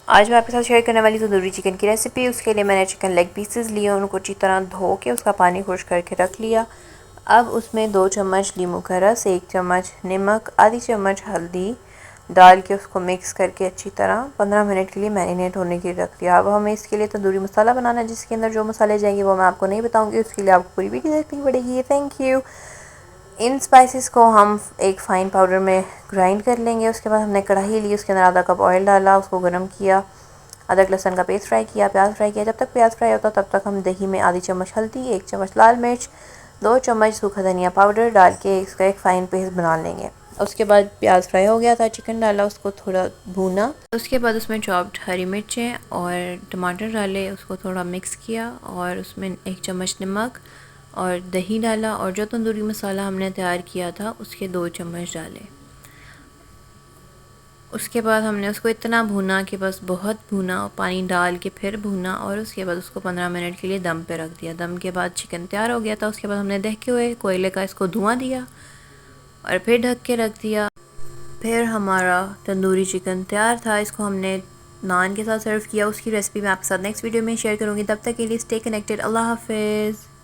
आज मैं आपके साथ शेयर करने वाली तंदूरी चिकन की रेसिपी। उसके लिए मैंने चिकन लेग पीसेस लिए, उनको अच्छी तरह धो के उसका पानी खुश करके रख लिया। अब उसमें 2 चम्मच नींबू का रस, 1 चम्मच नमक, आधी चम्मच हल्दी डाल के उसको मिक्स करके अच्छी तरह 15 मिनट के लिए मैरिनेट होने के लिए रख दिया। अब हमें इसके लिए तंदूरी मसाला बनाना है, जिसके अंदर जो मसाले जाएंगे वो मैं आपको नहीं बताऊँगी, उसके लिए आपको पूरी वीडियो देखनी पड़ेगी। Thank you. इन स्पाइसेस को हम एक फ़ाइन पाउडर में ग्राइंड कर लेंगे। उसके बाद हमने कढ़ाई ली, उसके अंदर आधा कप ऑयल डाला, उसको गर्म किया, अदरक लहसुन का पेस्ट फ्राई किया, प्याज फ्राई किया। जब तक प्याज फ्राई होता तब तक हम दही में आधी चम्मच हल्दी, 1 चम्मच लाल मिर्च, 2 चम्मच सूखा धनिया पाउडर डाल के इसका एक फ़ाइन पेस्ट बना लेंगे। उसके बाद प्याज फ्राई हो गया था, चिकन डाला, उसको थोड़ा भूना। उसके बाद उसमें चॉप्ड हरी मिर्चें और टमाटर डाले, उसको थोड़ा मिक्स किया और उसमें 1 चम्मच नमक और दही डाला और जो तंदूरी मसाला हमने तैयार किया था उसके 2 चम्मच डाले। उसके बाद हमने उसको इतना भूना कि बस बहुत भूना, पानी डाल के फिर भूना और उसके बाद उसको 15 मिनट के लिए दम पे रख दिया। दम के बाद चिकन तैयार हो गया था। उसके बाद हमने देखते हुए कोयले का इसको धुआं दिया और फिर ढक के रख दिया। फिर हमारा तंदूरी चिकन तैयार था। इसको हमने नान के साथ सर्व किया। उसकी रेसिपी मैं आपके साथ नेक्स्ट वीडियो में शेयर करूँगी। तब तक के लिए स्टे कनेक्टेड। अल्लाह हाफिज़।